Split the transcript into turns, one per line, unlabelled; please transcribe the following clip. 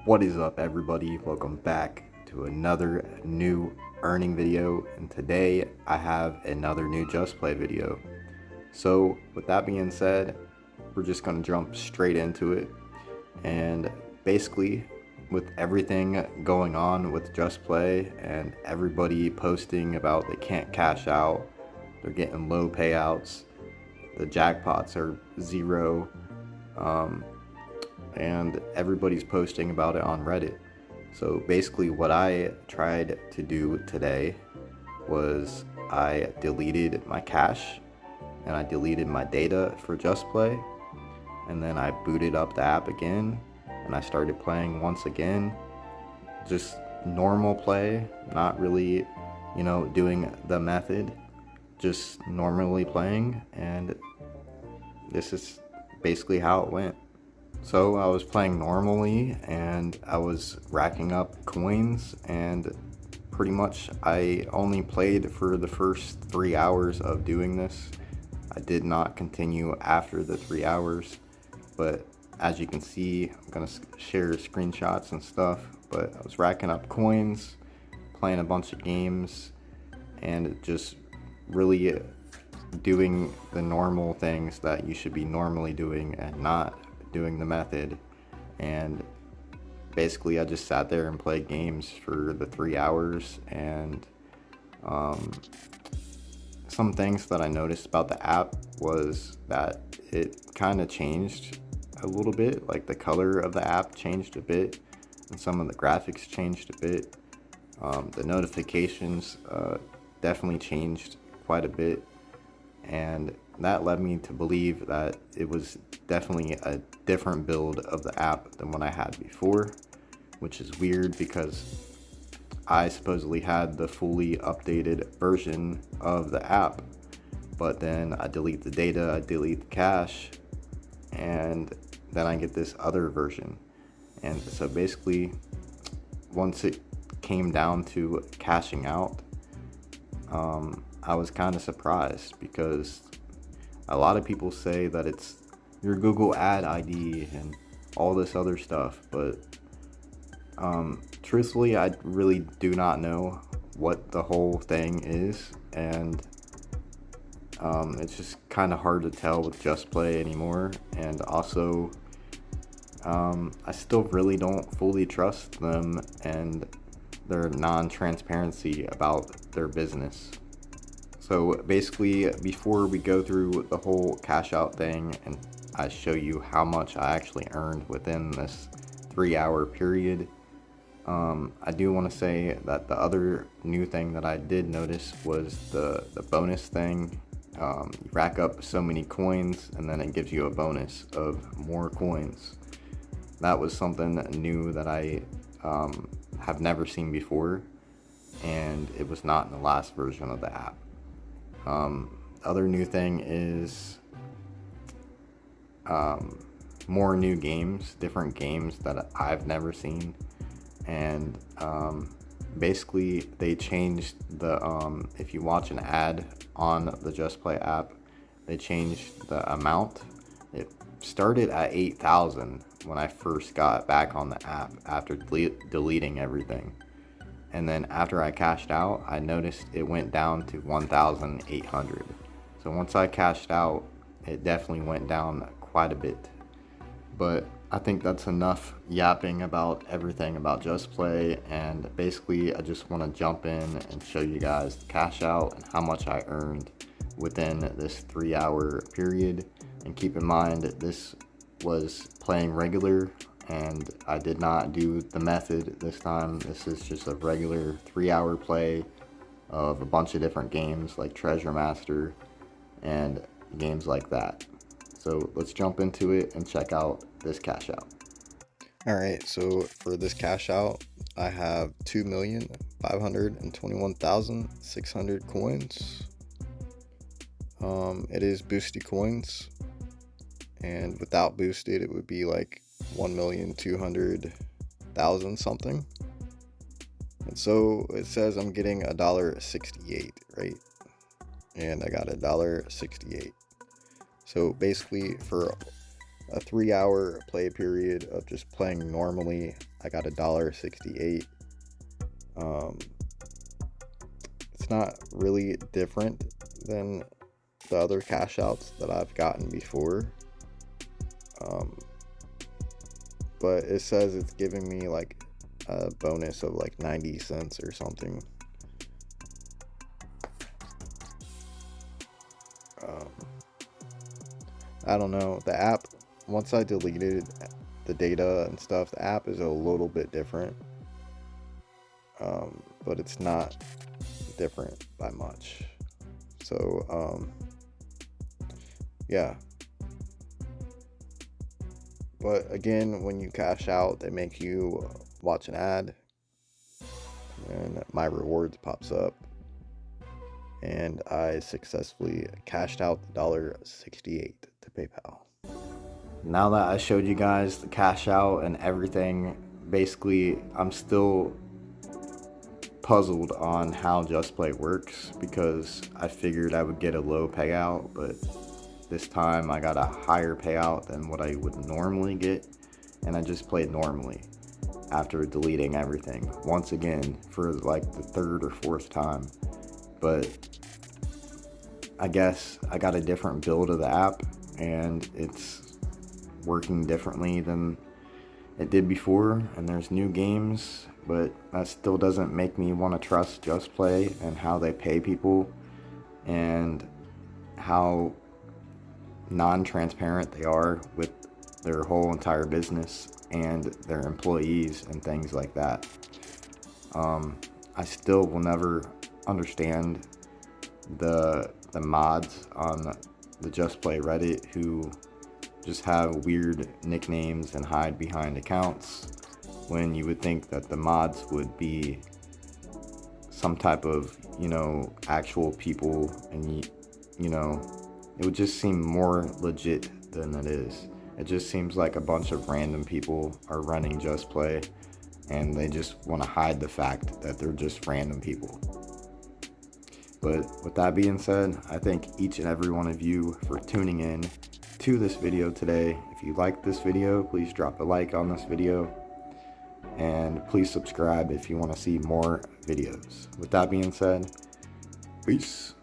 What is up, everybody? Welcome back to another new earning video, and today I have another new JustPlay video. So with that being said, we're just going to jump straight into it. And basically, with everything going on with JustPlay and everybody posting about they can't cash out, they're getting low payouts, the jackpots are zero, and everybody's posting about it on Reddit. So basically what I tried to do today was I deleted my cache and I deleted my data for JustPlay, and then I booted up the app again and I started playing once again. Just normal play, not really, doing the method, just normally playing, and this is basically how it went. So I was playing normally and I was racking up coins, and pretty much I only played for the first 3 hours of doing this. I did not continue after the 3 hours, but as you can see, I'm gonna share screenshots and stuff, but I was racking up coins, playing a bunch of games, and just really doing the normal things that you should be normally doing and not doing the method. And basically I just sat there and played games for the 3 hours. And some things that I noticed about the app was that it kind of changed a little bit. Like the color of the app changed a bit, and some of the graphics changed a bit. The notifications definitely changed quite a bit, and that led me to believe that it was definitely a different build of the app than what I had before, which is weird because I supposedly had the fully updated version of the app, but then I delete the data, I delete the cache, and then I get this other version. And so basically, once it came down to cashing out, I was kind of surprised because a lot of people say that it's your Google ad ID and all this other stuff, but truthfully, I really do not know what the whole thing is, and it's just kind of hard to tell with JustPlay anymore. And also, I still really don't fully trust them and their non-transparency about their business. So basically, before we go through the whole cash out thing and I show you how much I actually earned within this 3-hour period, I do want to say that the other new thing that I did notice was the bonus thing. You rack up so many coins and then it gives you a bonus of more coins. That was something new that I have never seen before, and it was not in the last version of the app. Other new thing is more new games, different games that I've never seen. And basically they changed the if you watch an ad on the JustPlay app, they changed the amount. It started at 8,000 when I first got back on the app after deleting everything. And then after I cashed out, I noticed it went down to 1,800. So once I cashed out, it definitely went down quite a bit. But I think that's enough yapping about everything about JustPlay, and basically I just want to jump in and show you guys the cash out and how much I earned within this 3-hour period. And keep in mind that this was playing regular, and I did not do the method this time. This is just a regular 3-hour play of a bunch of different games like Treasure Master and games like that. So let's jump into it and check out this cash out. Alright, so for this cash out, I have 2,521,600 coins. It is boosty coins, and without boosted it would be like 1,200,000 something. And so it says I'm getting $1.68, right? And I got $1.68. So basically for a 3-hour play period of just playing normally, I got $1.68. It's not really different than the other cash outs that I've gotten before. But it says it's giving me like a bonus of like 90 cents or something. I don't know. The app, once I deleted the data and stuff, the app is a little bit different. But it's not different by much. So, yeah. But again, when you cash out, they make you watch an ad, and my rewards pops up, and I successfully cashed out the $1.68 to PayPal. Now that I showed you guys the cash out and everything, basically I'm still puzzled on how JustPlay works, because I figured I would get a low payout, but this time I got a higher payout than what I would normally get, and I just played normally after deleting everything once again for like the 3rd or 4th time. But I guess I got a different build of the app, and it's working differently than it did before, and there's new games, but that still doesn't make me want to trust JustPlay and how they pay people and how non-transparent they are with their whole entire business and their employees and things like that. I still will never understand the mods on the JustPlay Reddit who just have weird nicknames and hide behind accounts, when you would think that the mods would be some type of, actual people, and it would just seem more legit than it is. It just seems like a bunch of random people are running JustPlay, and they just want to hide the fact that they're just random people. But with that being said, I thank each and every one of you for tuning in to this video today. If you liked this video, please drop a like on this video, and please subscribe if you want to see more videos. With that being said, peace.